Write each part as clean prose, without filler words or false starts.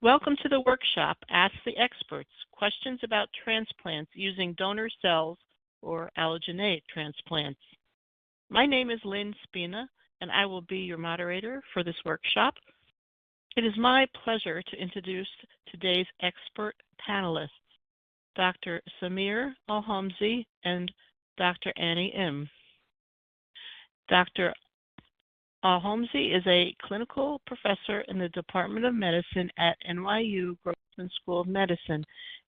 Welcome to the workshop, Ask the Experts, Questions about Transplants Using Donor Cells or Allogeneic Transplants. My name is Lynn Spina, and I will be your moderator for this workshop. It is my pleasure to introduce today's expert panelists, Dr. Samir Al-Homsi and Dr. Annie Im. Dr. Al-Homsi is a clinical professor in the Department of Medicine at NYU Grossman School of Medicine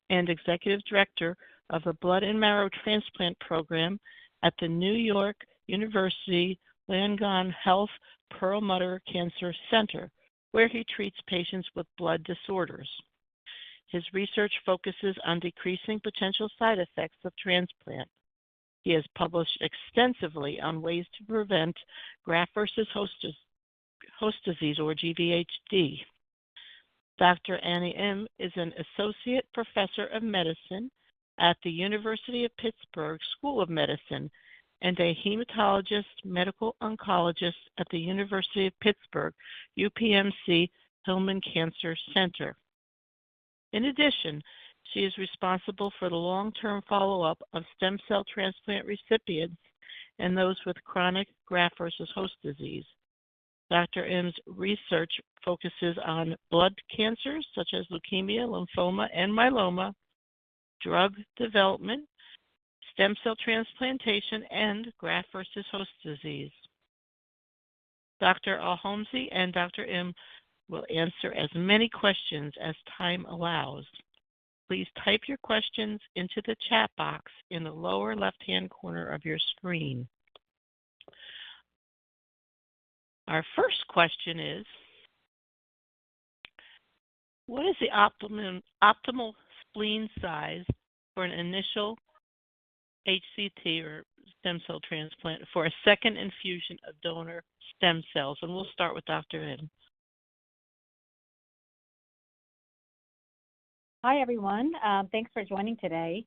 and executive director of the Blood and Marrow Transplant Program at the New York University Langone Health Perlmutter Cancer Center, where he treats patients with blood disorders. His research focuses on decreasing potential side effects of transplant. He has published extensively on ways to prevent graft versus host disease, or GVHD. Dr. Annie Im is an associate professor of medicine at the University of Pittsburgh School of Medicine and a hematologist medical oncologist at the University of Pittsburgh UPMC Hillman Cancer Center. In addition, she is responsible for the long-term follow-up of stem cell transplant recipients and those with chronic graft versus host disease. Dr. Im's research focuses on blood cancers such as leukemia, lymphoma, and myeloma, drug development, stem cell transplantation, and graft versus host disease. Dr. Al-Homsi and Dr. Im will answer as many questions as time allows. Please type your questions into the chat box in the lower left-hand corner of your screen. Our first question is, what is the optimal spleen size for an initial HCT or stem cell transplant for a second infusion of donor stem cells? And we'll start with Dr. Im. Hi, everyone. Thanks for joining today.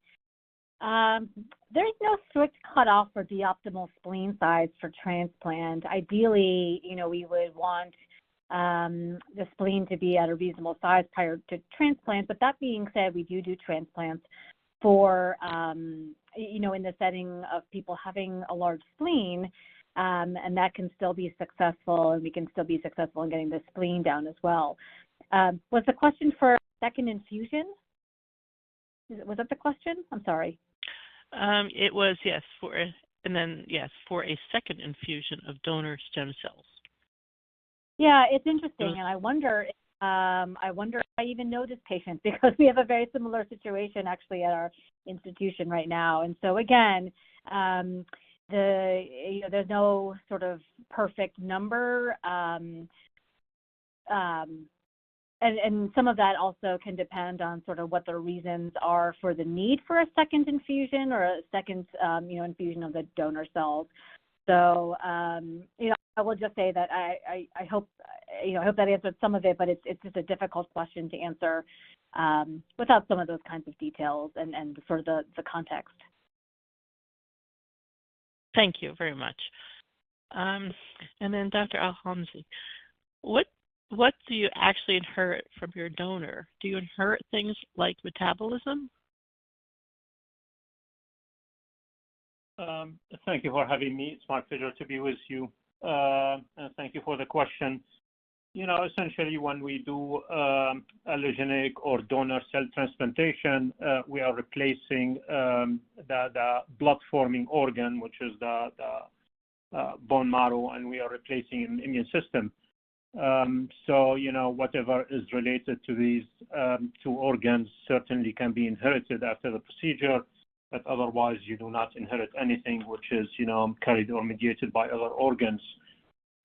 There's no strict cutoff for the optimal spleen size for transplant. Ideally, we would want the spleen to be at a reasonable size prior to transplant. But that being said, we do transplants for, in the setting of people having a large spleen, and that can still be successful, and we can still be successful in getting the spleen down as well. Was the question for second infusion? Was that the question? I'm sorry. It was, yes, for a second infusion of donor stem cells. Yeah, it's interesting, and I wonder if I even know this patient because we have a very similar situation actually at our institution right now. And so again, there's no sort of perfect number. And some of that also can depend on sort of what the reasons are for the need for a second infusion or a second, infusion of the donor cells. So, I will just say that I hope that answered some of it, but it's just a difficult question to answer without some of those kinds of details and sort of the context. Thank you very much. And then Dr. Al-Homsi, what do you actually inherit from your donor? Do you inherit things like metabolism? Thank you for having me. It's my pleasure to be with you. And thank you for the question. Essentially when we do allogeneic or donor cell transplantation, we are replacing the blood-forming organ, which is the bone marrow, and we are replacing an immune system. So, whatever is related to these two organs certainly can be inherited after the procedure, but otherwise you do not inherit anything which is, carried or mediated by other organs.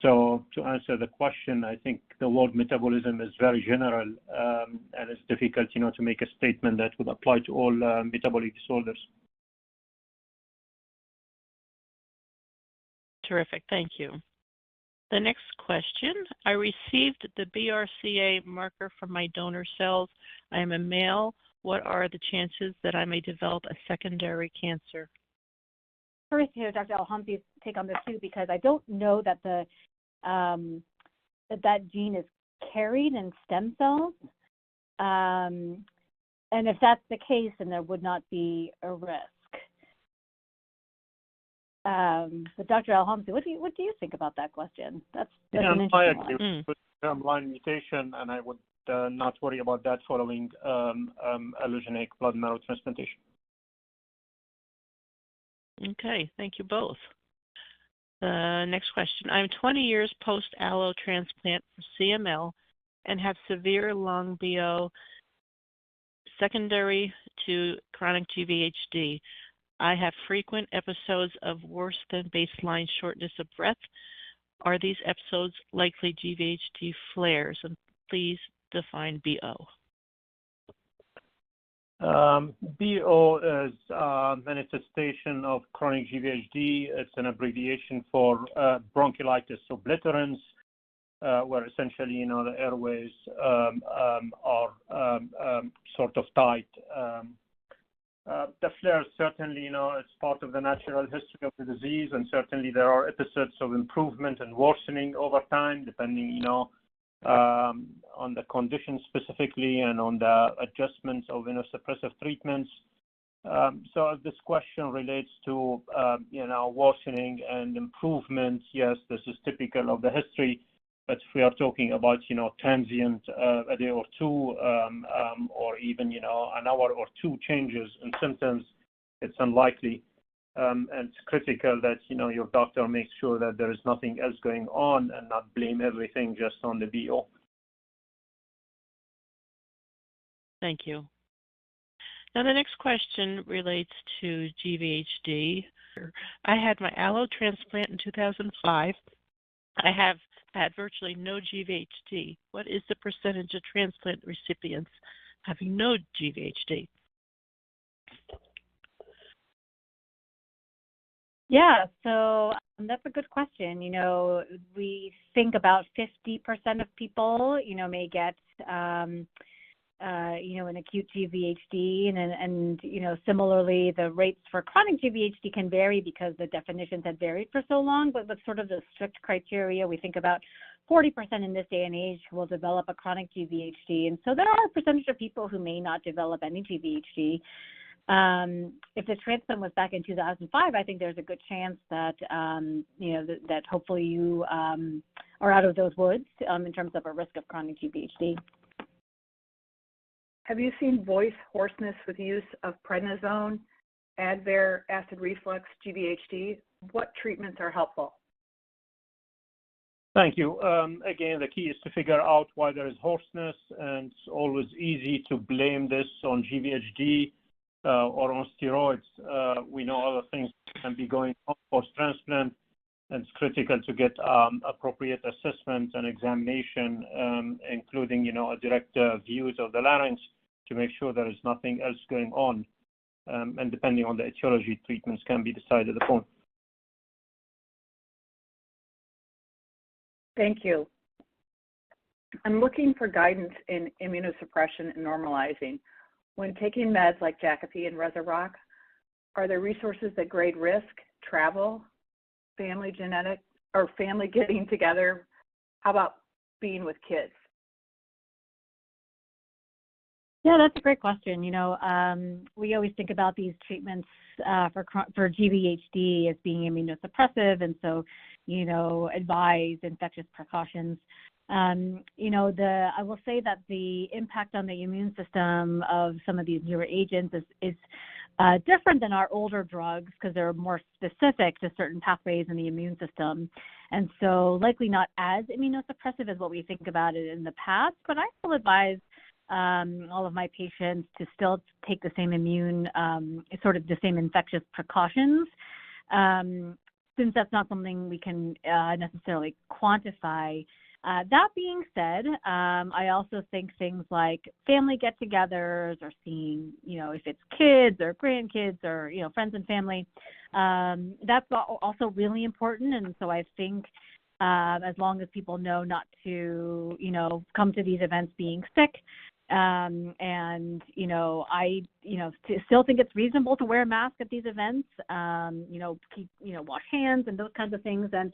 So to answer the question, I think the word metabolism is very general, and it's difficult, to make a statement that would apply to all metabolic disorders. Terrific, thank you. The next question, I received the BRCA marker from my donor cells. I am a male. What are the chances that I may develop a secondary cancer? First, Dr. Al-Homsi's take on this too, because I don't know that that gene is carried in stem cells. And if that's the case, then there would not be a risk. But Dr. Al-Homsi, what do you think about that question? That's an interesting I agree one. with germline mutation, and I would not worry about that following allogeneic blood marrow transplantation. Okay, thank you both. Next question. I'm 20 years post-allo transplant for CML and have severe lung BO secondary to chronic GVHD. I have frequent episodes of worse than baseline shortness of breath. Are these episodes likely GVHD flares? And please define BO. BO is manifestation of chronic GVHD. It's an abbreviation for bronchiolitis obliterans, where essentially, the airways are sort of tight. The flares certainly, it's part of the natural history of the disease, and certainly there are episodes of improvement and worsening over time, depending, on the condition specifically and on the adjustments of immunosuppressive treatments. So if this question relates to, worsening and improvement, yes, this is typical of the history. But if we are talking about, transient, a day or two, or even, an hour or two changes in symptoms, it's unlikely. And it's critical that, your doctor makes sure that there is nothing else going on and not blame everything just on the BO. Thank you. Now, the next question relates to GVHD. I had my allo transplant in 2005. I have had virtually no GVHD. What is the percentage of transplant recipients having no GVHD? Yeah, so that's a good question. We think about 50% of people, may get, an acute GVHD, and similarly, the rates for chronic GVHD can vary because the definitions have varied for so long, but with sort of the strict criteria, we think about 40% in this day and age will develop a chronic GVHD, and so there are a percentage of people who may not develop any GVHD. If the transplant was back in 2005, I think there's a good chance that, that hopefully you are out of those woods in terms of a risk of chronic GVHD. Have you seen voice hoarseness with use of prednisone, Advair, acid reflux, GVHD? What treatments are helpful? Thank you. Again, the key is to figure out why there is hoarseness, and it's always easy to blame this on GVHD or on steroids. We know other things can be going on post-transplant, and it's critical to get appropriate assessment and examination, including, a direct views of the larynx to make sure there is nothing else going on. And depending on the etiology, treatments can be decided upon. Thank you. I'm looking for guidance in immunosuppression and normalizing. When taking meds like Jakafi and Rezurock, are there resources that grade risk, travel, family genetic, or family getting together? How about being with kids? Yeah, that's a great question. We always think about these treatments for GVHD as being immunosuppressive, and so, advise infectious precautions. I will say that the impact on the immune system of some of these newer agents is different than our older drugs because they're more specific to certain pathways in the immune system. And so likely not as immunosuppressive as what we think about it in the past, but I still advise all of my patients to still take the same the same infectious precautions, since that's not something we can necessarily quantify. That being said, I also think things like family get-togethers or seeing, if it's kids or grandkids or, friends and family, that's also really important. And so I think as long as people know not to, come to these events being sick, I, still think it's reasonable to wear a mask at these events, wash hands and those kinds of things. And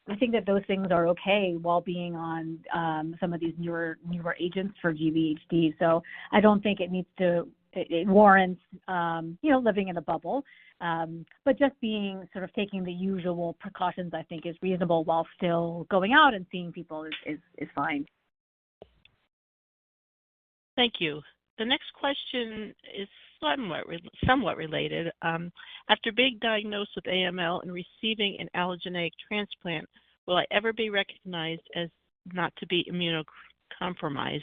I think that those things are okay while being on some of these newer agents for GVHD. So I don't think it needs to, it warrants, living in a bubble. But just being sort of taking the usual precautions, I think, is reasonable while still going out and seeing people is fine. Thank you. The next question is somewhat related. After being diagnosed with AML and receiving an allogeneic transplant, will I ever be recognized as not to be immunocompromised?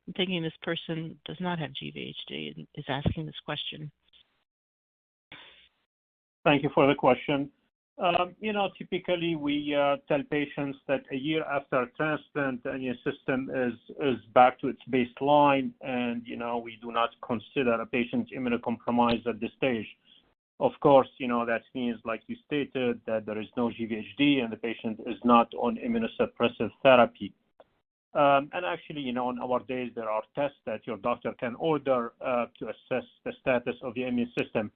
I'm thinking this person does not have GVHD and is asking this question. Thank you for the question. Typically we tell patients that a year after transplant, the immune system is back to its baseline, and we do not consider a patient immunocompromised at this stage. Of course, that means, like you stated, that there is no GVHD and the patient is not on immunosuppressive therapy. And actually, in our days, there are tests that your doctor can order to assess the status of the immune system.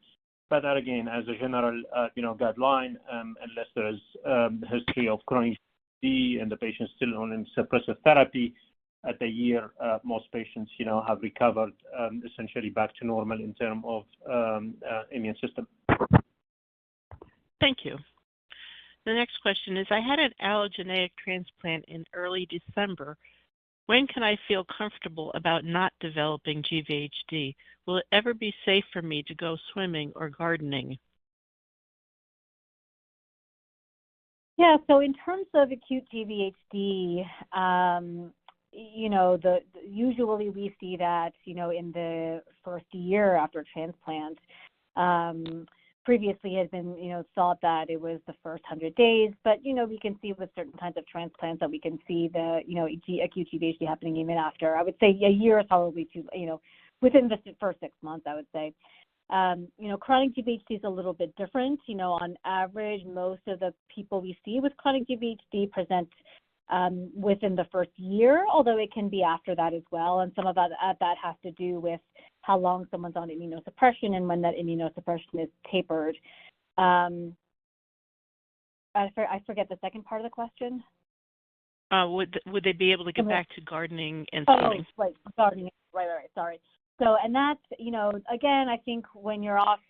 But that, again, as a general, guideline, unless there is history of chronic GVHD and the patient is still on suppressive therapy, at a year, most patients, have recovered essentially back to normal in terms of immune system. Thank you. The next question is, I had an allogeneic transplant in early December. When can I feel comfortable about not developing GVHD? Will it ever be safe for me to go swimming or gardening? Yeah, so in terms of acute GVHD, usually we see that, in the first year after transplant. Previously had been, thought that it was the first 100 days, but, we can see with certain kinds of transplants that we can see the, acute GVHD happening even after. I would say a year is probably too, within the first 6 months, I would say. Chronic GVHD is a little bit different. On average, most of the people we see with chronic GVHD present within the first year, although it can be after that as well. And some of that has to do with how long someone's on immunosuppression and when that immunosuppression is tapered. I forget the second part of the question. Would they be able to get back to gardening and swimming? Oh, right, gardening. Right, sorry. So, and that's, again, I think once you're off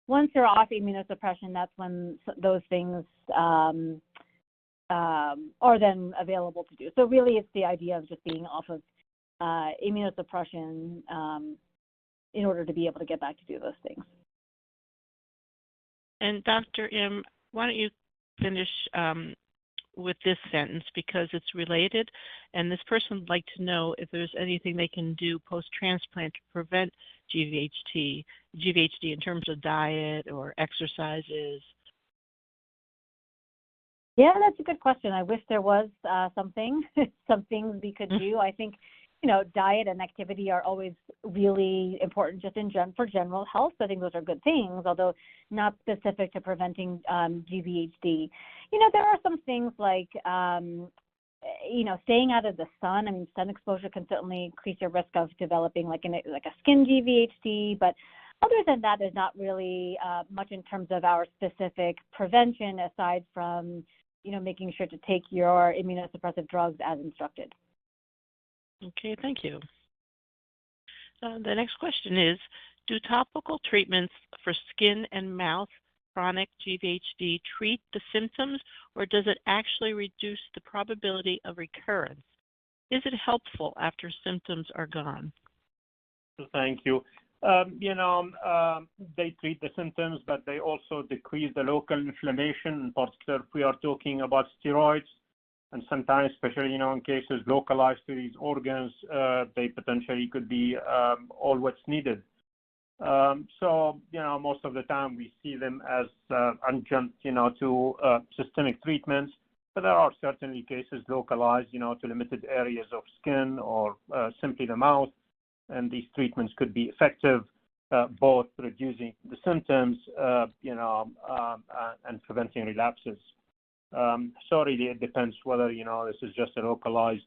immunosuppression, that's when those things are then available to do. So really it's the idea of just being off of immunosuppression in order to be able to get back to do those things. And Dr. M, why don't you finish with this sentence because it's related, and this person would like to know if there's anything they can do post-transplant to prevent GVHD in terms of diet or exercises. Yeah, that's a good question. I wish there was some things we could do. I think, diet and activity are always really important just for general health. So I think those are good things, although not specific to preventing GVHD. There are some things like, staying out of the sun. I mean, sun exposure can certainly increase your risk of developing like a skin GVHD, but other than that, there's not really much in terms of our specific prevention aside from, making sure to take your immunosuppressive drugs as instructed. Okay, thank you. The next question is, do topical treatments for skin and mouth chronic GVHD treat the symptoms, or does it actually reduce the probability of recurrence? Is it helpful after symptoms are gone? Thank you. They treat the symptoms, but they also decrease the local inflammation. In particular, if we are talking about steroids, and sometimes, especially in cases localized to these organs, they potentially could be all what's needed. So most of the time we see them as adjunct, to systemic treatments. But there are certainly cases localized, to limited areas of skin or simply the mouth. And these treatments could be effective, both reducing the symptoms, and preventing relapses. So really, it depends whether this is just a localized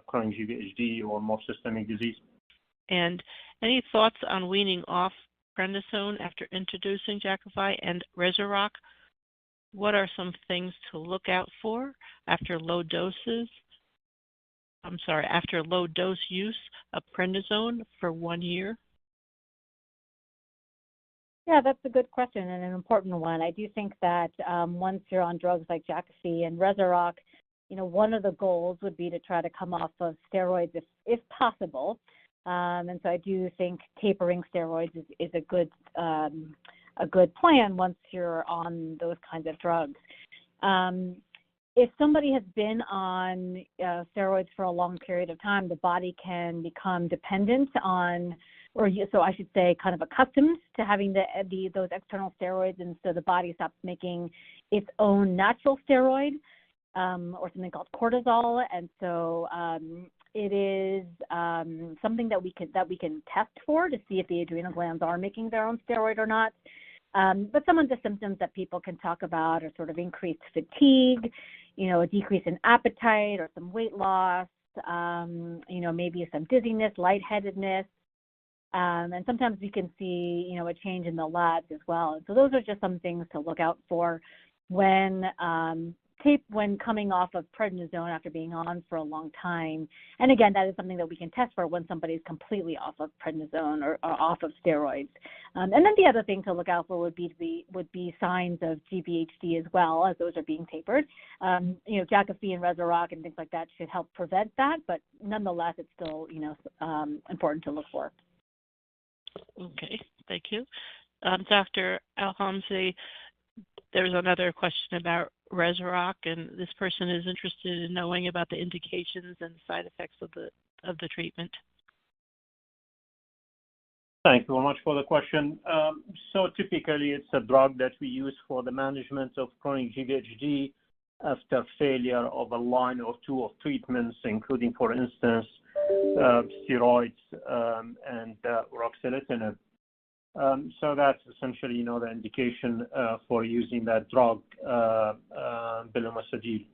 chronic GVHD or more systemic disease. And any thoughts on weaning off prednisone after introducing Jakafi and Rezurock? What are some things to look out for after low dose use of prednisone for 1 year? Yeah, that's a good question and an important one. I do think that once you're on drugs like Jakafi and Rezurock, one of the goals would be to try to come off of steroids if possible. And so I do think tapering steroids is a good plan once you're on those kinds of drugs. If somebody has been on steroids for a long period of time, the body can become dependent on, so I should say kind of accustomed to having those external steroids, and so the body stops making its own natural steroid or something called cortisol, and so it is something that we can test for to see if the adrenal glands are making their own steroid or not. But some of the symptoms that people can talk about are sort of increased fatigue, a decrease in appetite or some weight loss, maybe some dizziness, lightheadedness. And sometimes we can see, a change in the labs as well. And so those are just some things to look out for when coming off of prednisone after being on for a long time. And again, that is something that we can test for when somebody is completely off of prednisone or off of steroids. And then the other thing to look out for would be signs of GVHD as well, as those are being tapered. Jakafi and Rezurock and things like that should help prevent that, but nonetheless, it's still important to look for. Okay, thank you. Dr. Al-Homsi, there's another question about Rezurock, and this person is interested in knowing about the indications and side effects of the treatment. Thank you very much for the question. So typically, it's a drug that we use for the management of chronic GVHD after failure of a line or two of treatments, including, for instance, steroids and ruxolitinib. So that's essentially, the indication for using that drug, belimumab.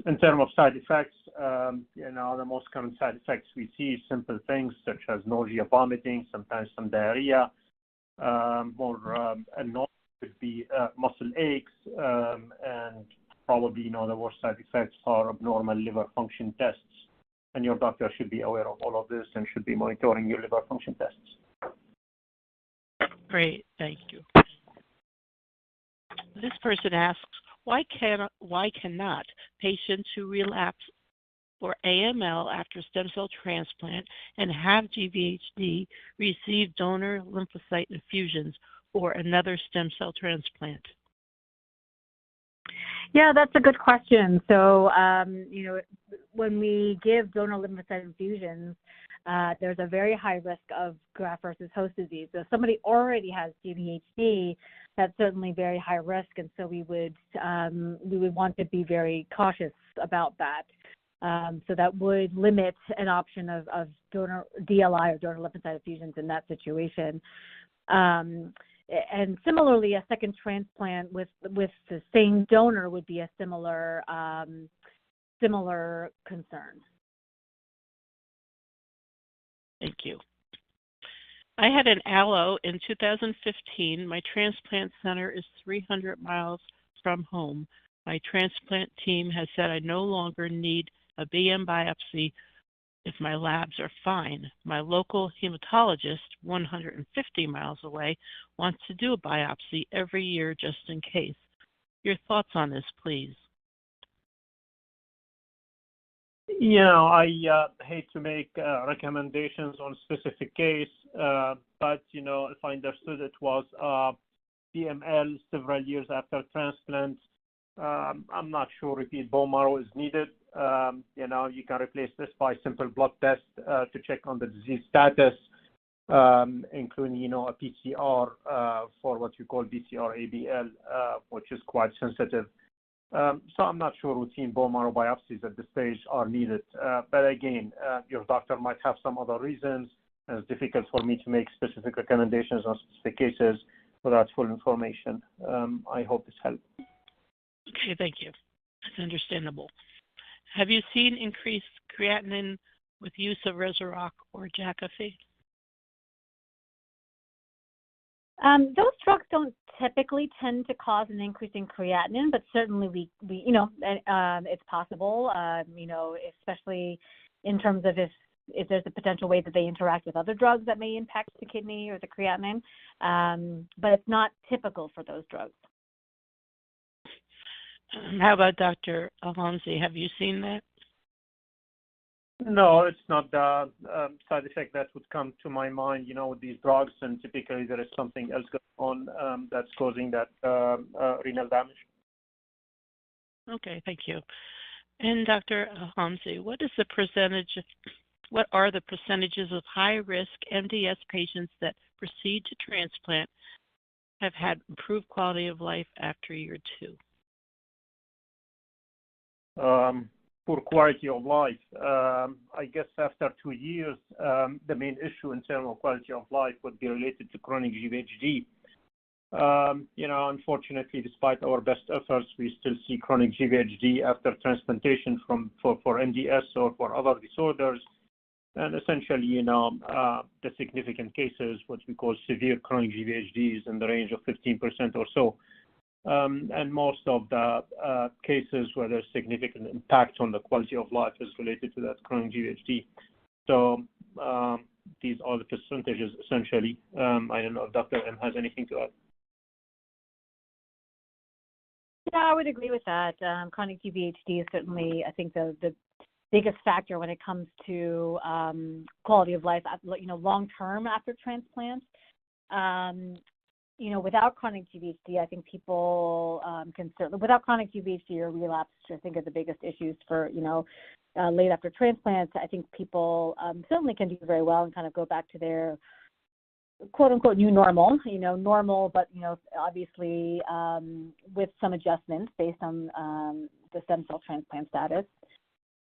In terms of side effects, the most common side effects we see simple things such as nausea, vomiting, sometimes some diarrhea. More annoying could be muscle aches, and probably, the worst side effects are abnormal liver function tests. And your doctor should be aware of all of this and should be monitoring your liver function tests. Great, thank you. This person asks, why cannot patients who relapse for AML after stem cell transplant and have GVHD receive donor lymphocyte infusions or another stem cell transplant? Yeah, that's a good question. So, when we give donor lymphocyte infusions, there's a very high risk of graft versus host disease. So if somebody already has GVHD, that's certainly very high risk, and so we would want to be very cautious about that. So that would limit an option of donor DLI or donor lymphocyte infusions in that situation. And similarly, a second transplant with the same donor would be a similar concern. Thank you. I had an allo in 2015. My transplant center is 300 miles from home. My transplant team has said I no longer need a BM biopsy if my labs are fine. My local hematologist, 150 miles away, wants to do a biopsy every year just in case. Your thoughts on this, please? I hate to make recommendations on specific case, but, if I understood it was BML several years after transplant. I'm not sure repeat bone marrow is needed. You can replace this by simple blood test to check on the disease status, including, a PCR for what you call BCR-ABL, which is quite sensitive. So I'm not sure routine bone marrow biopsies at this stage are needed. But again, your doctor might have some other reasons, and it's difficult for me to make specific recommendations on specific cases without full information. I hope this helps. Okay, thank you. That's understandable. Have you seen increased creatinine with use of Rezurock or Jakafi? Those drugs don't typically tend to cause an increase in creatinine, but certainly we it's possible, especially in terms of if there's a potential way that they interact with other drugs that may impact the kidney or the creatinine, but it's not typical for those drugs. How about Dr. Al-Homsi? Have you seen that? No, it's not the side effect that would come to my mind, with these drugs, and typically there is something else going on that's causing that renal damage. Okay, thank you. And Dr. Al-Homsi, what are the percentages of high-risk MDS patients that proceed to transplant have had improved quality of life after year 2? Poor quality of life. I guess after 2 years, the main issue in terms of quality of life would be related to chronic GVHD. Unfortunately, despite our best efforts, we still see chronic GVHD after transplantation for MDS or for other disorders. And essentially, the significant cases, what we call severe chronic GVHD, is in the range of 15% or so. And most of the cases where there's significant impact on the quality of life is related to that chronic GVHD. So these are the percentages, essentially. I don't know if Dr. M has anything to add. Yeah, I would agree with that. Chronic GVHD is certainly, I think, the biggest factor when it comes to quality of life, long-term after transplant. Without chronic GVHD, I think people can certainly, without chronic GVHD or relapse, which I think are the biggest issues for, late after transplant, I think people certainly can do very well and kind of go back to their quote unquote new normal, normal, but, obviously with some adjustments based on the stem cell transplant status.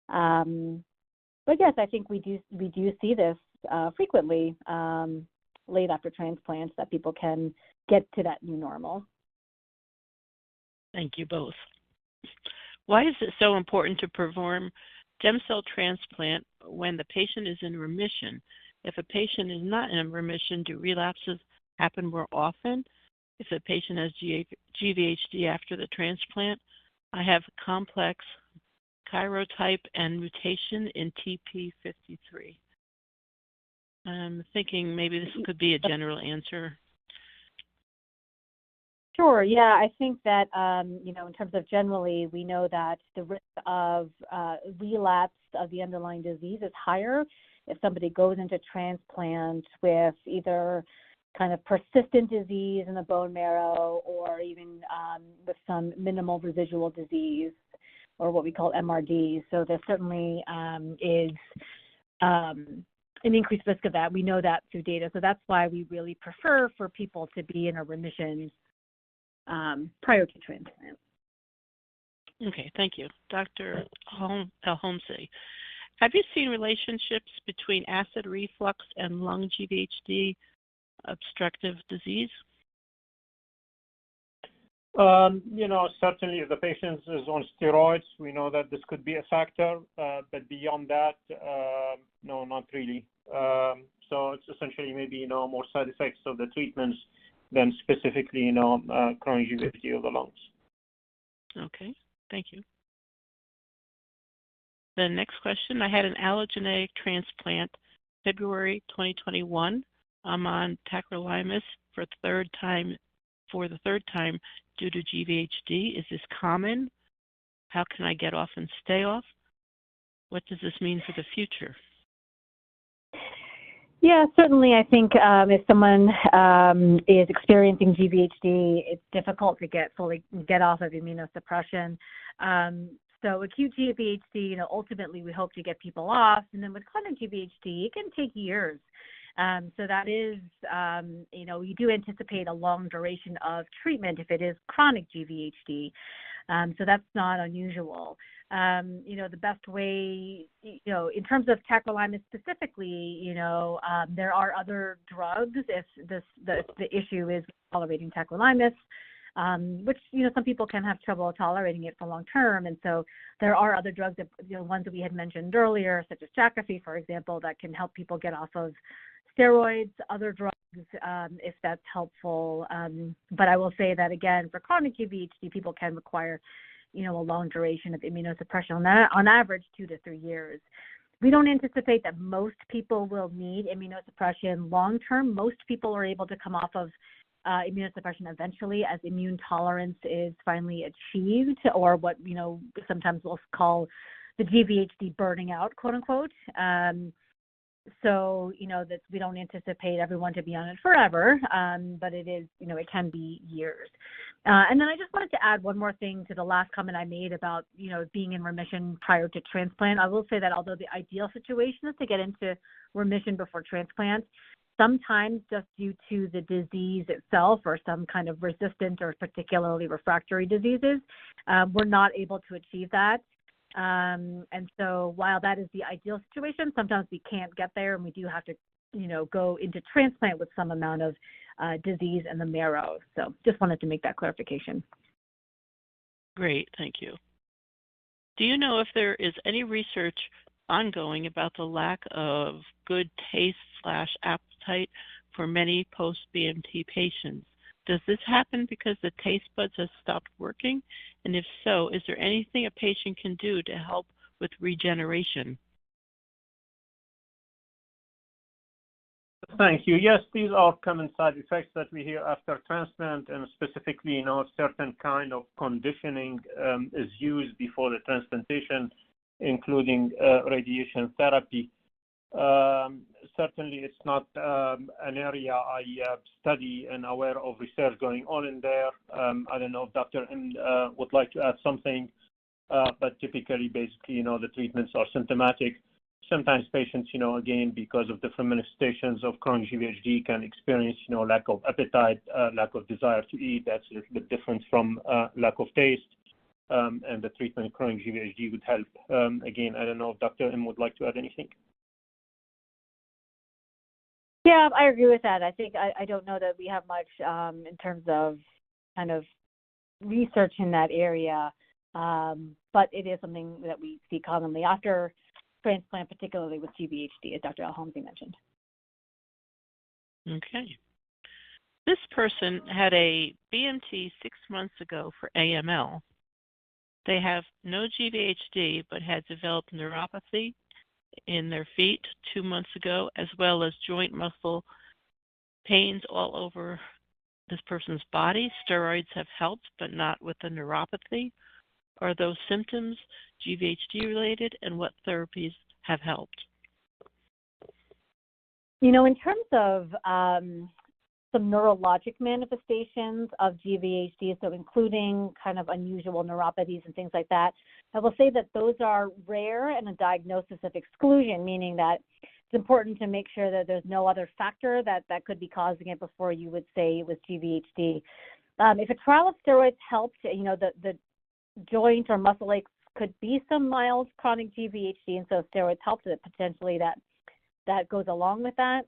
But yes, I think we do see this frequently late after transplants, that people can get to that new normal. Thank you both. Why is it so important to perform stem cell transplant when the patient is in remission? If a patient is not in remission, do relapses happen more often? If a patient has GVHD after the transplant, I have complex karyotype and mutation in TP53. I'm thinking maybe this could be a general answer. Sure. Yeah, I think that, in terms of generally, we know that the risk of relapse of the underlying disease is higher if somebody goes into transplant with either kind of persistent disease in the bone marrow or even with some minimal residual disease, or what we call MRD. So there certainly is an increased risk of that. We know that through data. So that's why we really prefer for people to be in a remission prior to transplant. Okay, thank you. Dr. Al-Homsi, have you seen relationships between acid reflux and lung GVHD obstructive disease? Certainly if the patient is on steroids, we know that this could be a factor, but beyond that, no, not really. So it's essentially maybe, more side effects of the treatments than specifically, chronic GVHD of the lungs. Okay, thank you. The next question, I had an allogeneic transplant February 2021. I'm on tacrolimus for the third time due to GVHD. Is this common? How can I get off and stay off? What does this mean for the future? Yeah, certainly. I think if someone is experiencing GVHD, it's difficult to get off of immunosuppression. So acute GVHD, ultimately we hope to get people off, and then with chronic GVHD, it can take years. So that is, we do anticipate a long duration of treatment if it is chronic GVHD. So that's not unusual. The best way, in terms of tacrolimus specifically, there are other drugs if the issue is tolerating tacrolimus, which, some people can have trouble tolerating it for long term. And so there are other drugs, that, ones that we had mentioned earlier, such as Jakafi, for example, that can help people get off of steroids. Other drugs if that's helpful. But I will say that, again, for chronic GVHD, people can require, a long duration of immunosuppression, on average 2 to 3 years. We don't anticipate that most people will need immunosuppression long term. Most people are able to come off of immunosuppression eventually as immune tolerance is finally achieved, or what, sometimes we'll call the GVHD burning out, quote unquote. So, that we don't anticipate everyone to be on it forever, but it is, it can be years. And then I just wanted to add one more thing to the last comment I made about, being in remission prior to transplant. I will say that although the ideal situation is to get into remission before transplant, sometimes just due to the disease itself or some kind of resistant or particularly refractory diseases, we're not able to achieve that. And so while that is the ideal situation, sometimes we can't get there and we do have to, go into transplant with some amount of disease in the marrow. So just wanted to make that clarification. Great, thank you. Do you know if there is any research ongoing about the lack of good taste/appetite for many post-BMT patients? Does this happen because the taste buds have stopped working? And if so, is there anything a patient can do to help with regeneration? Thank you. Yes, these are common side effects that we hear after transplant, and specifically, if certain kind of conditioning is used before the transplantation, including radiation therapy. Certainly, it's not an area I study and aware of research going on in there. I don't know if Dr. M would like to add something, but typically, basically, the treatments are symptomatic. Sometimes patients, again, because of different manifestations of chronic GVHD, can experience, lack of appetite, lack of desire to eat. That's a little bit different from lack of taste. And the treatment of chronic GVHD would help. Again, I don't know if Dr. M would like to add anything. Yeah, I agree with that. I think I don't know that we have much in terms of kind of research in that area, but it is something that we see commonly after transplant, particularly with GVHD, as Dr. Al-Homsi mentioned. Okay. This person had a BMT 6 months ago for AML. They have no GVHD, but had developed neuropathy in their feet 2 months ago, as well as joint muscle pains all over this person's body. Steroids have helped, but not with the neuropathy. Are those symptoms GVHD related, and what therapies have helped? In terms of some neurologic manifestations of GVHD, so including kind of unusual neuropathies and things like that, I will say that those are rare and a diagnosis of exclusion, meaning that it's important to make sure that there's no other factor that could be causing it before you would say it was GVHD. If a trial of steroids helped, the joint or muscle aches could be some mild chronic GVHD, and so steroids helped it. Potentially that goes along with that.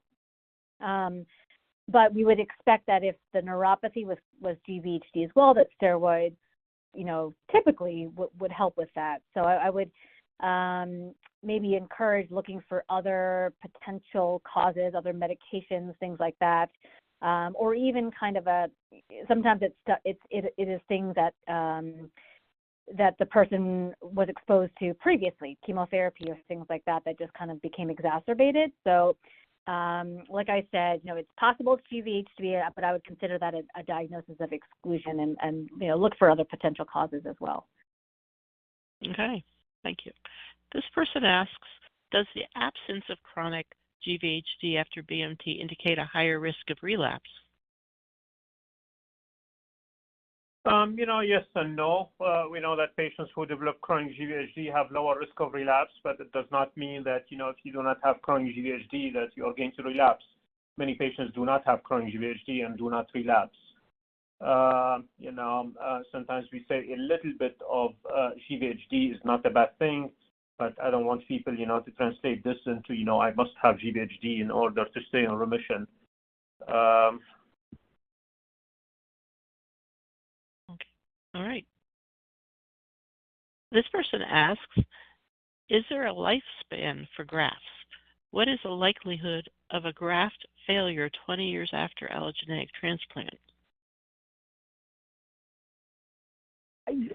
But we would expect that if the neuropathy was GVHD as well, that steroids, typically would help with that. So I would maybe encourage looking for other potential causes, other medications, things like that, or even kind of sometimes it is things that that the person was exposed to previously, chemotherapy or things like that just kind of became exacerbated. So like I said, it's possible it's GVHD, but I would consider that a diagnosis of exclusion and look for other potential causes as well. Okay, thank you. This person asks, does the absence of chronic GVHD after BMT indicate a higher risk of relapse? Yes and no. We know that patients who develop chronic GVHD have lower risk of relapse, but it does not mean that, if you do not have chronic GVHD, that you are going to relapse. Many patients do not have chronic GVHD and do not relapse. Sometimes we say a little bit of GVHD is not a bad thing, but I don't want people, to translate this into, I must have GVHD in order to stay in remission. All right. This person asks, is there a lifespan for grafts? What is the likelihood of a graft failure 20 years after allogeneic transplant?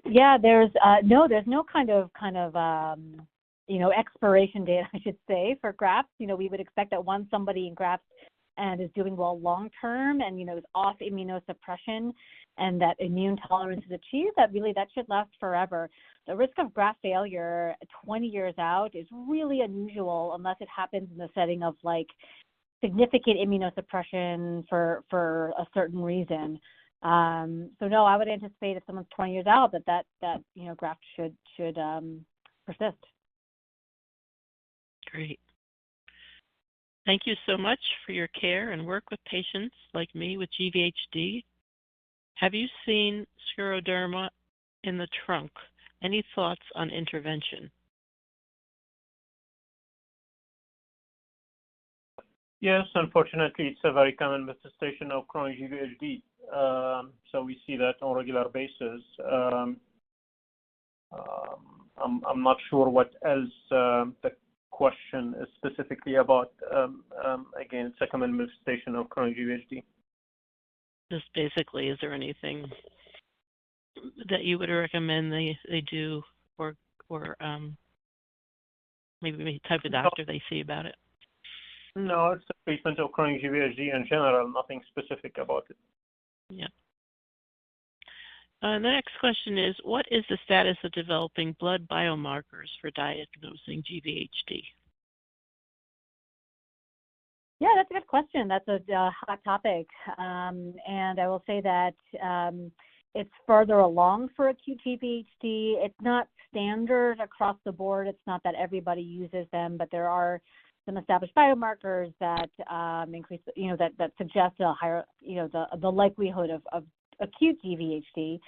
Yeah, there's no kind of expiration date, I should say, for grafts. We would expect that once somebody engrafts and is doing well long term and is off immunosuppression and that immune tolerance is achieved, that should last forever. The risk of graft failure 20 years out is really unusual unless it happens in the setting of significant immunosuppression for a certain reason. So no, I would anticipate if someone's 20 years out that graft should persist. Great. Thank you so much for your care and work with patients like me with GVHD. Have you seen scleroderma in the trunk? Any thoughts on intervention? Yes, unfortunately, it's a very common manifestation of chronic GVHD. So we see that on a regular basis. I'm not sure what else the question is specifically about. Again, it's a common manifestation of chronic GVHD. Just basically, is there anything that you would recommend they do, or maybe the type of doctor they see about it? No, it's a treatment of chronic GVHD in general, nothing specific about it. Yeah. The next question is, what is the status of developing blood biomarkers for diagnosing GVHD? Yeah, that's a good question. That's a hot topic. And I will say that it's further along for acute GVHD. It's not standard across the board. It's not that everybody uses them, but there are some established biomarkers that increase, that suggest a higher, the likelihood of acute GVHD.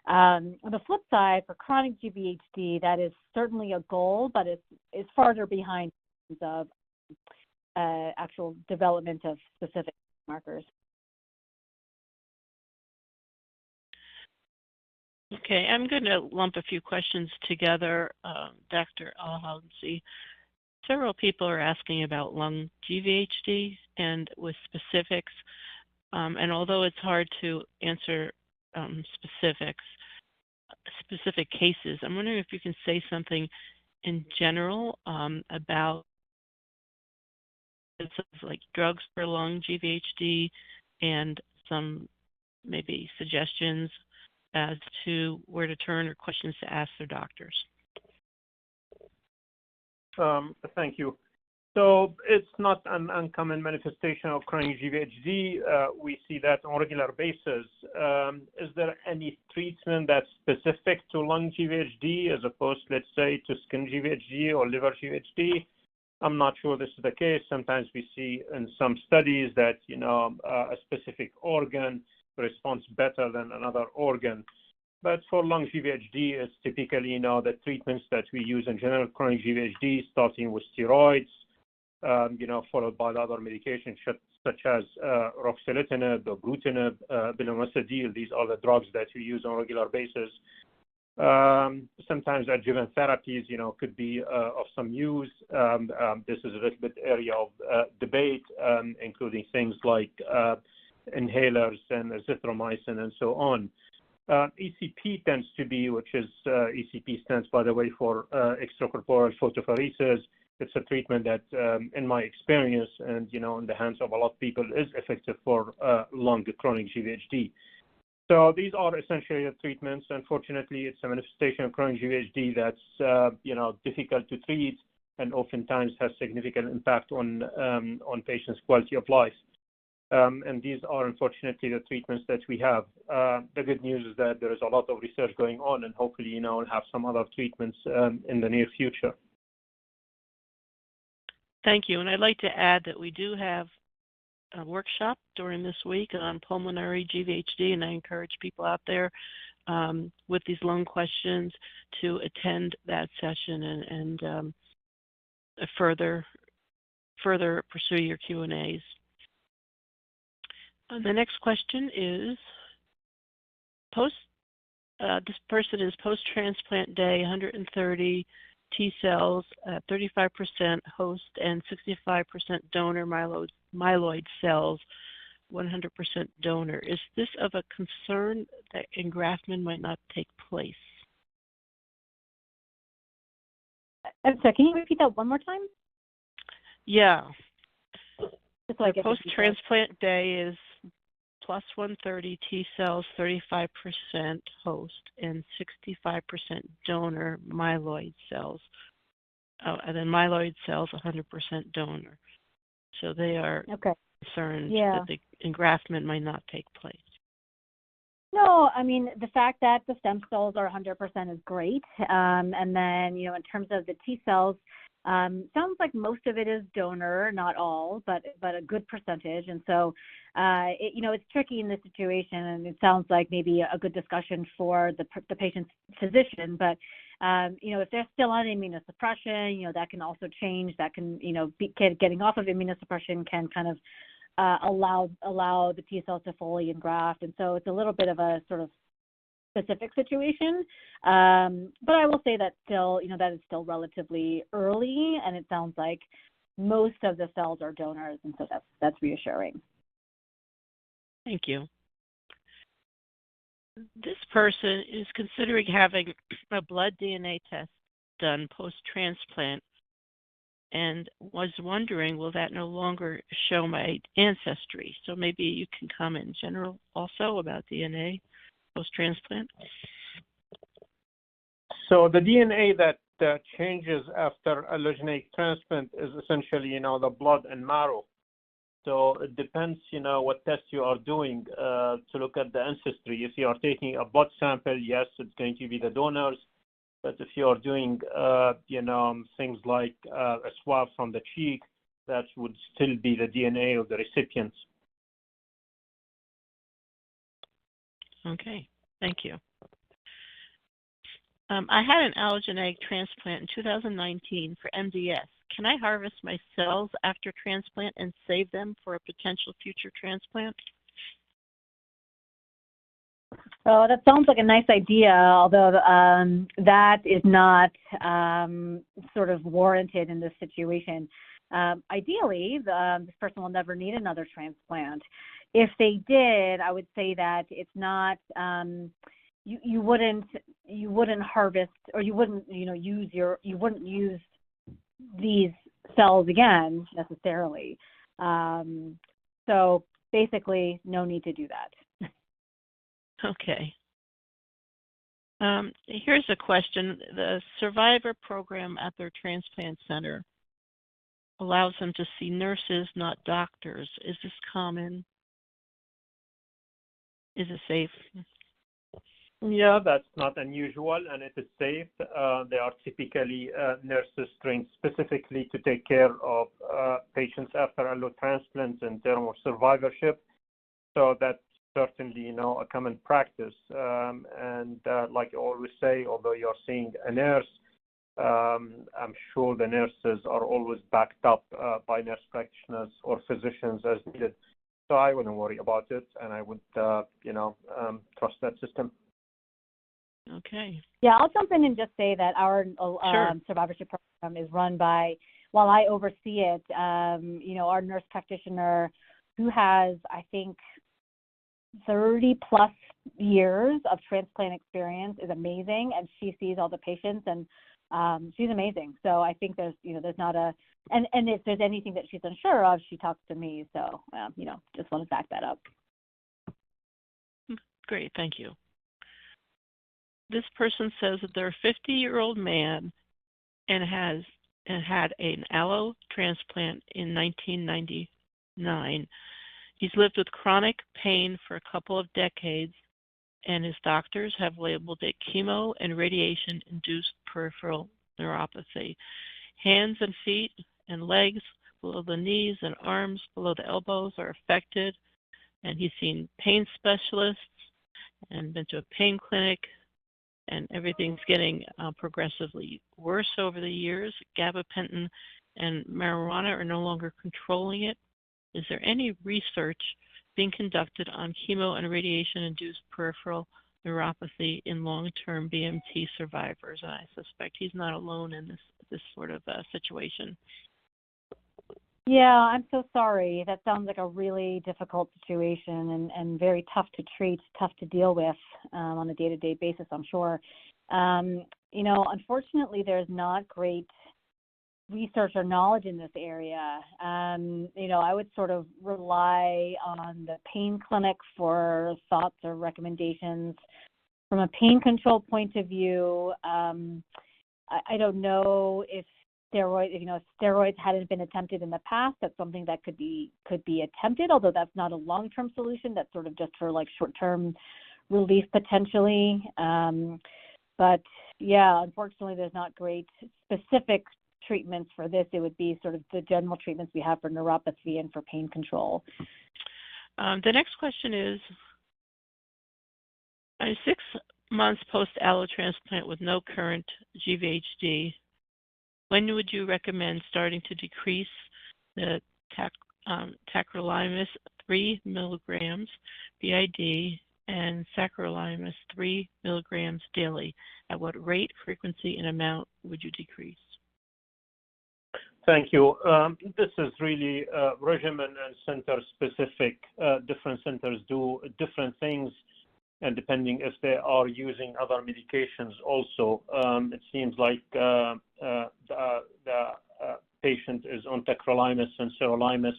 On the flip side, for chronic GVHD, that is certainly a goal, but it's farther behind in terms of actual development of specific markers. Okay, I'm going to lump a few questions together, Dr. Al-Homsi. Several people are asking about lung GVHD and with specifics. And although it's hard to answer specific cases, I'm wondering if you can say something in general about like drugs for lung GVHD and some maybe suggestions as to where to turn or questions to ask their doctors. Thank you. So it's not an uncommon manifestation of chronic GVHD. We see that on a regular basis. Is there any treatment that's specific to lung GVHD as opposed, let's say, to skin GVHD or liver GVHD? I'm not sure this is the case. Sometimes we see in some studies that, a specific organ responds better than another organ. But for lung GVHD, it's typically, the treatments that we use in general chronic GVHD, starting with steroids, followed by the other medications such as ruxolitinib, ibrutinib, belimumab. These are the drugs that we use on a regular basis. Sometimes adjuvant therapies, could be of some use. This is a little bit area of debate, including things like inhalers and azithromycin and so on. ECP tends to be, which is ECP stands, by the way, for extracorporeal photopheresis. It's a treatment that, in my experience and, in the hands of a lot of people, is effective for lung chronic GVHD. So these are essentially the treatments. Unfortunately, it's a manifestation of chronic GVHD that's, difficult to treat and oftentimes has significant impact on patients' quality of life. And these are, unfortunately, the treatments that we have. The good news is that there is a lot of research going on, and hopefully, we'll have some other treatments in the near future. Thank you. And I'd like to add that we do have a workshop during this week on pulmonary GVHD, and I encourage people out there with these lung questions to attend that session and further pursue your Q&As. The next question is, this person is post-transplant day, 130 T cells, 35% host and 65% donor myeloid myeloid cells, 100% donor. Is this of a concern that engraftment might not take place? So can you repeat that one more time? Yeah. Just so I get the Post-transplant day is plus 130 T cells, 35% host, and 65% donor myeloid cells. And then myeloid cells, 100% donor. So they are concerned that the engraftment might not take place. No, I mean, the fact that the stem cells are 100% is great. And then, in terms of the T cells, sounds like most of it is donor, not all, but a good percentage. And so, it's tricky in this situation, and it sounds like maybe a good discussion for the patient's physician. But, if they're still on immunosuppression, that can also change. That can, getting off of immunosuppression can kind of allow the T cells to fully engraft. And so it's a little bit of a sort of specific situation. But I will say that still, that is still relatively early, and it sounds like most of the cells are donors, and so that's reassuring. Thank you. This person is considering having a blood DNA test done post-transplant and was wondering, will that no longer show my ancestry? So maybe you can comment in general also about DNA post-transplant. So the DNA that changes after allogeneic transplant is essentially, the blood and marrow. So it depends, what test you are doing to look at the ancestry. If you are taking a blood sample, yes, it's going to be the donors. But if you are doing, things like a swab from the cheek, that would still be the DNA of the recipients. Okay, thank you. I had an allogeneic transplant in 2019 for MDS. Can I harvest my cells after transplant and save them for a potential future transplant? So that sounds like a nice idea, although that is not sort of warranted in this situation. Ideally, this person will never need another transplant. If they did, I would say that it's not. You wouldn't harvest, or you wouldn't use these cells again necessarily. So basically, no need to do that. Okay. Here's a question. The Survivor program at their transplant center allows them to see nurses, not doctors. Is this common? Is it safe? Yeah, that's not unusual, and it is safe. They are typically nurses trained specifically to take care of patients after allotransplant in terms of survivorship. So that's certainly, a common practice. And like I always say, although you're seeing a nurse, I'm sure the nurses are always backed up by nurse practitioners or physicians as needed. So I wouldn't worry about it, and I would, trust that system. Okay. Yeah, I'll jump in and just say that our survivorship program is run by, while I oversee it, our nurse practitioner who has, I think, 30 plus years of transplant experience is amazing, and she sees all the patients, and she's amazing. So I think there's not and if there's anything that she's unsure of, she talks to me. So, just want to back that up. Great, thank you. This person says that they're a 50-year-old man and had an allo transplant in 1999. He's lived with chronic pain for a couple of decades, and his doctors have labeled it chemo and radiation-induced peripheral neuropathy. Hands and feet and legs below the knees and arms below the elbows are affected, and he's seen pain specialists and been to a pain clinic, and everything's getting progressively worse over the years. Gabapentin and marijuana are no longer controlling it. Is there any research being conducted on chemo and radiation-induced peripheral neuropathy in long-term BMT survivors? And I suspect he's not alone in this sort of situation. Yeah, I'm so sorry. That sounds like a really difficult situation and very tough to treat, tough to deal with on a day-to-day basis, I'm sure. Unfortunately, there's not great research or knowledge in this area. I would sort of rely on the pain clinic for thoughts or recommendations. From a pain control point of view, I don't know if steroids hadn't been attempted in the past. That's something that could be attempted, although that's not a long-term solution. That's sort of just for like short-term relief potentially. But yeah, unfortunately, there's not great specific treatments for this. It would be sort of the general treatments we have for neuropathy and for pain control. The next question is, 6 months post-allo transplant with no current GVHD, when would you recommend starting to decrease the tacrolimus 3 milligrams BID and sacrolimus 3 milligrams daily? At what rate, frequency, and amount would you decrease? Thank you. This is really regimen and center specific. Different centers do different things, and depending if they are using other medications also. It seems like the patient is on tacrolimus and sirolimus.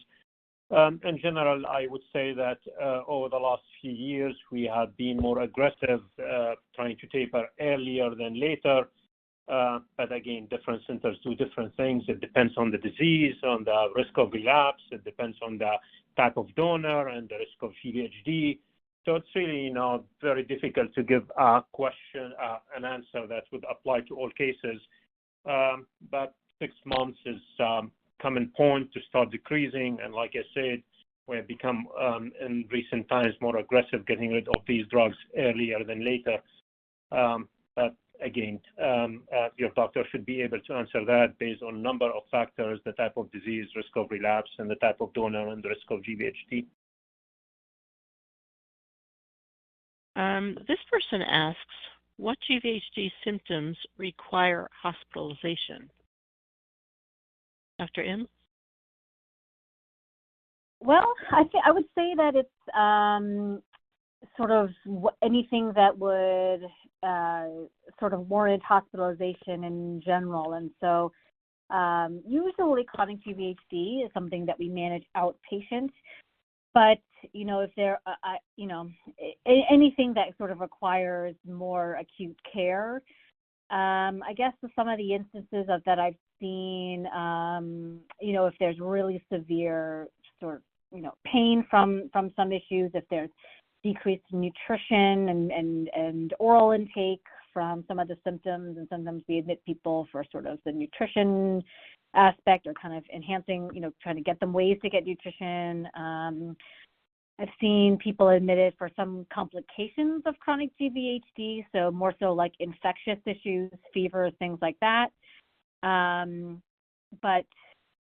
In general, I would say that over the last few years, we have been more aggressive, trying to taper earlier than later. But again, different centers do different things. It depends on the disease, on the risk of relapse. It depends on the type of donor and the risk of GVHD. So it's really, very difficult to give an answer that would apply to all cases. But 6 months is common point to start decreasing. And like I said, we have become in recent times more aggressive getting rid of these drugs earlier than later. But again, your doctor should be able to answer that based on a number of factors: the type of disease, risk of relapse, and the type of donor, and the risk of GVHD. This person asks, what GVHD symptoms require hospitalization? Dr. M? Well, I would say that it's sort of anything that would sort of warrant hospitalization in general. And so usually chronic GVHD is something that we manage outpatient. But, if there, anything that sort of requires more acute care, I guess some of the instances of that I've seen, if there's really severe sort of, pain from some issues, if there's decreased nutrition and oral intake from some of the symptoms, and sometimes we admit people for sort of the nutrition aspect or kind of enhancing, trying to get them ways to get nutrition. I've seen people admitted for some complications of chronic GVHD, so more so like infectious issues, fever, things like that. But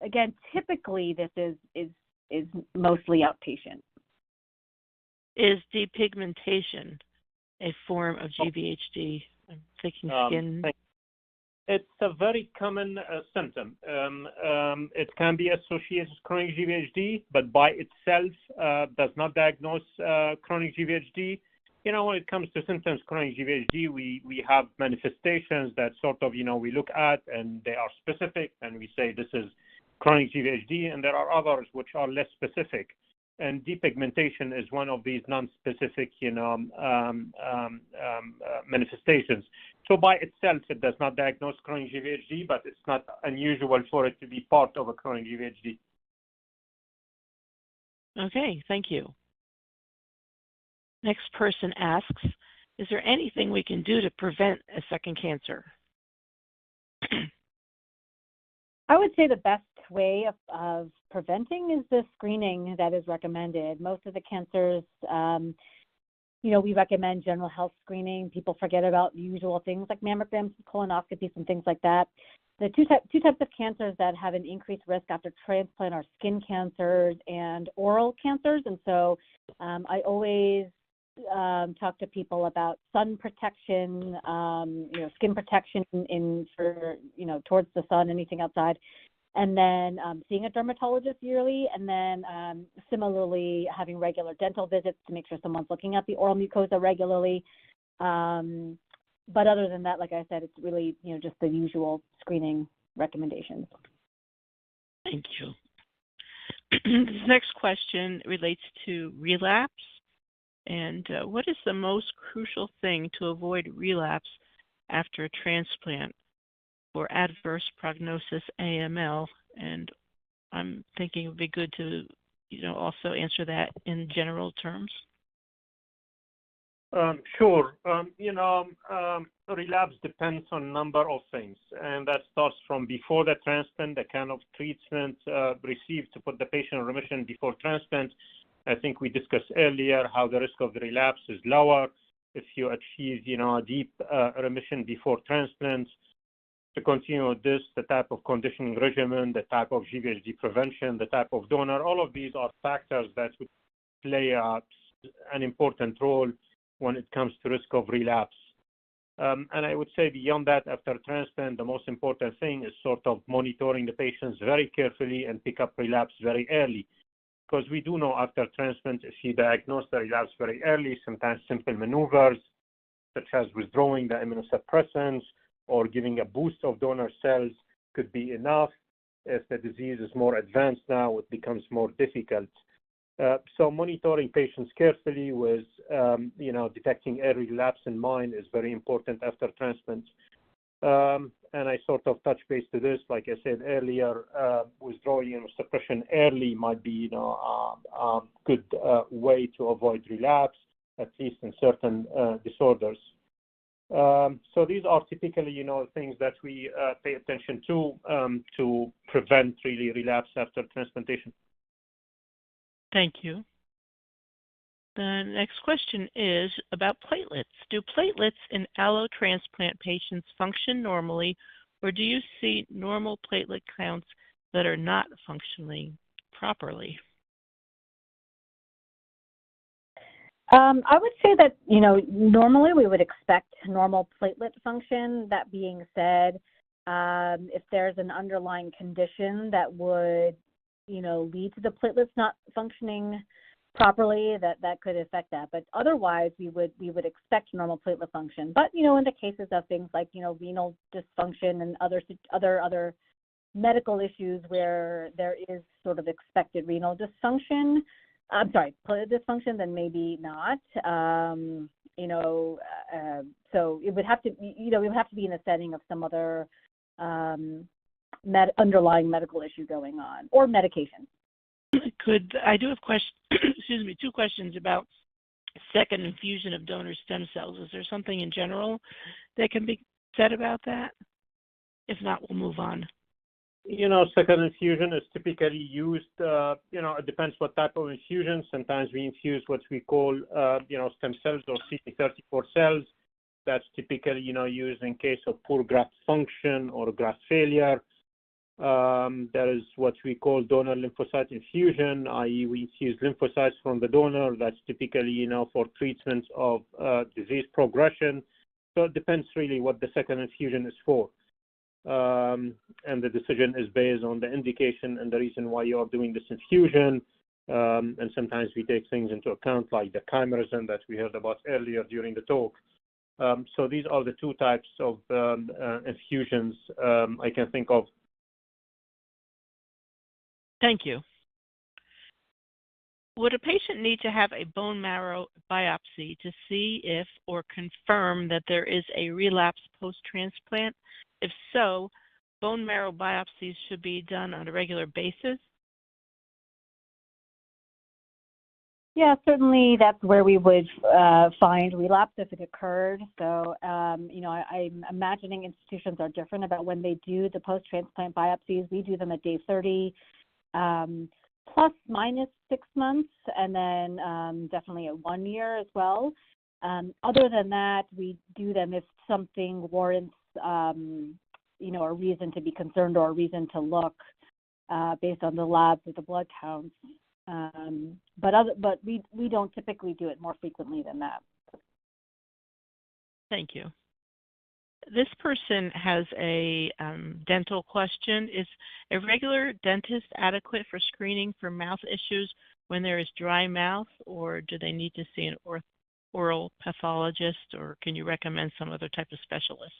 again, typically this is mostly outpatient. Is depigmentation a form of GVHD? I'm thinking skin. It's a very common symptom. It can be associated with chronic GVHD, but by itself does not diagnose chronic GVHD. When it comes to symptoms of chronic GVHD, we have manifestations that sort of, we look at, and they are specific, and we say this is chronic GVHD, and there are others which are less specific. And depigmentation is one of these non-specific, manifestations. So by itself, it does not diagnose chronic GVHD, but it's not unusual for it to be part of a chronic GVHD. Okay, thank you. Next person asks, is there anything we can do to prevent a second cancer? I would say the best way of preventing is the screening that is recommended. Most of the cancers, we recommend general health screening. People forget about the usual things like mammograms, colonoscopies, and things like that. The two types of cancers that have an increased risk after transplant are skin cancers and oral cancers. And so I always talk to people about sun protection, skin protection towards the sun, anything outside. and then seeing a dermatologist yearly, and then similarly having regular dental visits to make sure someone's looking at the oral mucosa regularly. But other than that, like I said, it's really, just the usual screening recommendations. Thank you. This next question relates to relapse. And what is the most crucial thing to avoid relapse after a transplant for adverse prognosis AML? And I'm thinking it would be good to, also answer that in general terms. Sure. Relapse depends on a number of things, and that starts from before the transplant, the kind of treatment received to put the patient in remission before transplant. I think we discussed earlier how the risk of the relapse is lower if you achieve, a deep remission before transplant. To continue with this, the type of conditioning regimen, the type of GVHD prevention, the type of donor, all of these are factors that would play an important role when it comes to risk of relapse. And I would say beyond that, after transplant, the most important thing is sort of monitoring the patients very carefully and pick up relapse very early. Because we do know after transplant, if you diagnose the relapse very early, sometimes simple maneuvers, such as withdrawing the immunosuppressants or giving a boost of donor cells could be enough. If the disease is more advanced now, it becomes more difficult. So monitoring patients carefully with, detecting early relapse in mind is very important after transplant. And I sort of touch base to this, like I said earlier, withdrawing immunosuppression early might be, a good way to avoid relapse, at least in certain disorders. So these are typically, things that we pay attention to prevent really relapse after transplantation. Thank you. The next question is about platelets. Do platelets in allotransplant patients function normally, or do you see normal platelet counts that are not functioning properly? I would say that, normally we would expect normal platelet function. That being said, if there's an underlying condition that would, lead to the platelets not functioning properly, that could affect that. But otherwise, we would expect normal platelet function. But, in the cases of things like, renal dysfunction and other medical issues where there is sort of expected renal dysfunction, platelet dysfunction, then maybe not. So it would have to, we would have to be in a setting of some other underlying medical issue going on, or medication. I do have two questions about second infusion of donor stem cells. Is there something in general that can be said about that? If not, we'll move on. Second infusion is typically used, it depends what type of infusion. Sometimes we infuse what we call, stem cells or CD34 cells. That's typically, used in case of poor graft function or graft failure. There is what we call donor lymphocyte infusion, i.e. we infuse lymphocytes from the donor. That's typically, for treatment of disease progression. So it depends really what the second infusion is for. And the decision is based on the indication and the reason why you are doing this infusion. And sometimes we take things into account like the chimerism that we heard about earlier during the talk. So these are the two types of infusions I can think of. Thank you. Would a patient need to have a bone marrow biopsy to see if or confirm that there is a relapse post-transplant? If so, bone marrow biopsies should be done on a regular basis? Yeah, certainly that's where we would find relapse if it occurred. So, I'm imagining institutions are different about when they do the post-transplant biopsies. We do them at day 30, plus minus 6 months, and then definitely at 1 year as well. Other than that, we do them if something warrants, a reason to be concerned or a reason to look based on the labs or the blood counts. But we don't typically do it more frequently than that. Thank you. This person has a dental question. Is a regular dentist adequate for screening for mouth issues when there is dry mouth, or do they need to see an oral pathologist, or can you recommend some other type of specialists?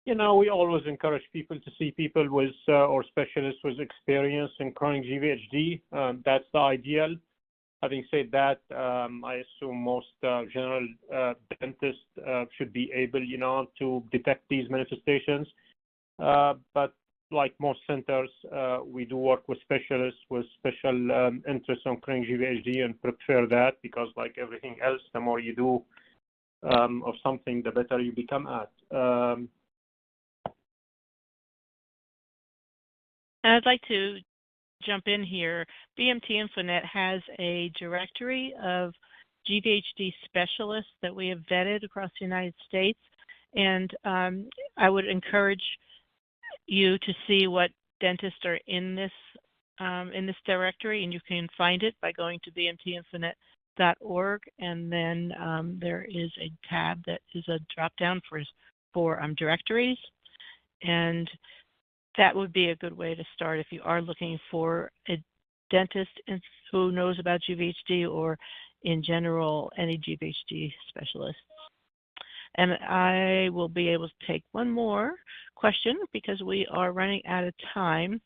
You know, we always encourage people to see people with or specialists with experience in chronic GVHD. That's the ideal. Having said that, I assume most general dentists should be able, you know, to detect these manifestations. But like most centers, we do work with specialists with special interest on chronic GVHD and prefer that because, like everything else, the more you do of something, the better you become at. I'd like to jump in here. BMT Infonet has a directory of GVHD specialists that we have vetted across the United States, and I would encourage you to see what dentists are in this directory, and you can find it by going to bmtinfonet.org, and then there is a tab that is a drop-down for directories, and that would be a good way to start if you are looking for a dentist who knows about GVHD or, in general, any GVHD specialists. And I will be able to take one more question because we are running out of time.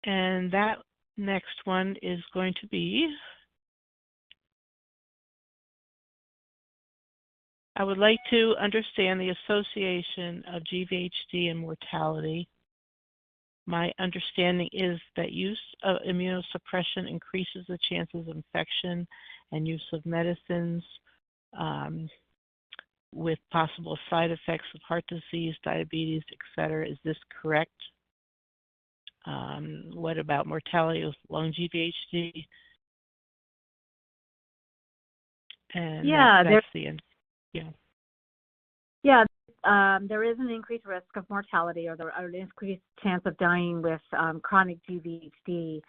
And that next one is going to be, I would like to understand the association of GVHD and mortality. My understanding is that use of immunosuppression increases the chances of infection and use of medicines with possible side effects of heart disease, diabetes, etc. Is this correct? What about mortality with lung GVHD? And that's the end. Yeah, there is an increased risk of mortality or an increased chance of dying with chronic GVHD.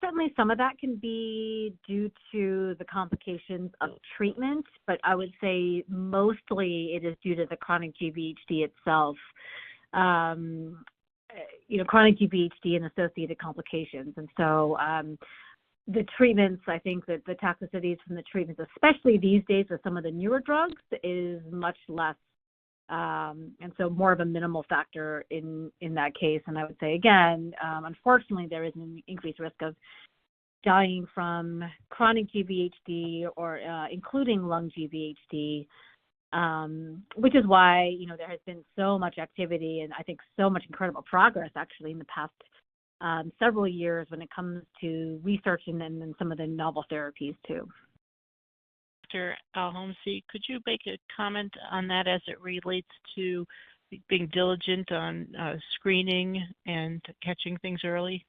Certainly some of that can be due to the complications of treatment, but I would say mostly it is due to the chronic GVHD itself. Chronic GVHD and associated complications. And so the treatments, I think that the toxicities from the treatments, especially these days with some of the newer drugs, is much less. And so more of a minimal factor in that case. And I would say, again, unfortunately, there is an increased risk of dying from chronic GVHD or including lung GVHD, which is why, there has been so much activity and I think so much incredible progress actually in the past several years when it comes to researching them and some of the novel therapies too. Dr. Al-Homsi, could you make a comment on that as it relates to being diligent on screening and catching things early?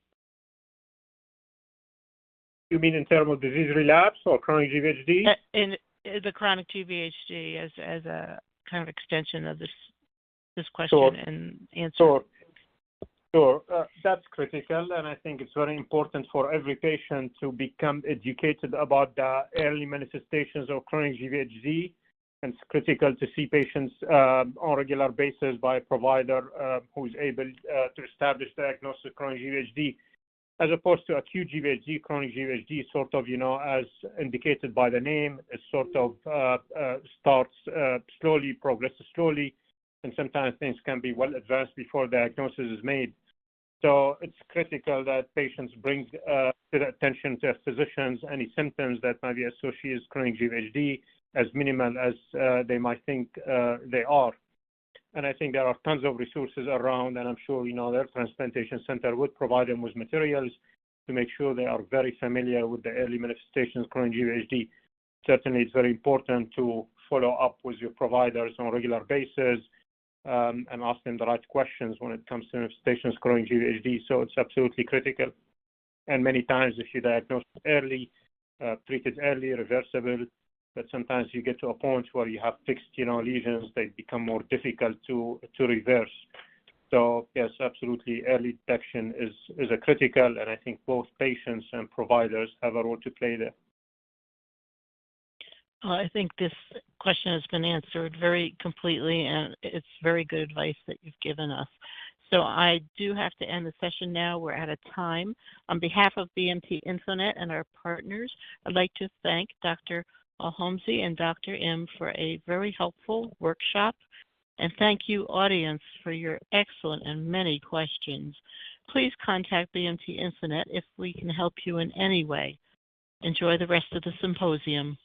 You mean in terms of disease relapse or chronic GVHD? In the chronic GVHD as a kind of extension of this question and answer. Sure. That's critical, and I think it's very important for every patient to become educated about the early manifestations of chronic GVHD. And it's critical to see patients on a regular basis by a provider who is able to establish diagnosis of chronic GVHD, as opposed to acute GVHD. Chronic GVHD sort of, as indicated by the name, it sort of starts slowly, progresses slowly, and sometimes things can be well advanced before diagnosis is made. So it's critical that patients bring to the attention to physicians any symptoms that might be associated with chronic GVHD, as minimal as they might think they are. And I think there are tons of resources around, and I'm sure, their transplantation center would provide them with materials to make sure they are very familiar with the early manifestations of chronic GVHD. Certainly, it's very important to follow up with your providers on a regular basis and ask them the right questions when it comes to manifestations of chronic GVHD. So it's absolutely critical. And many times, if you diagnose early, treated early, reversible, but sometimes you get to a point where you have fixed, lesions, they become more difficult to reverse. So yes, absolutely, early detection is a critical, and I think both patients and providers have a role to play there. I think this question has been answered very completely, and it's very good advice that you've given us. So I do have to end the session now. We're out of time. On behalf of BMT Infonet and our partners, I'd like to thank Dr. Al-Homsi and Dr. Im for a very helpful workshop. And thank you, audience, for your excellent and many questions. Please contact BMT Infonet if we can help you in any way. Enjoy the rest of the symposium.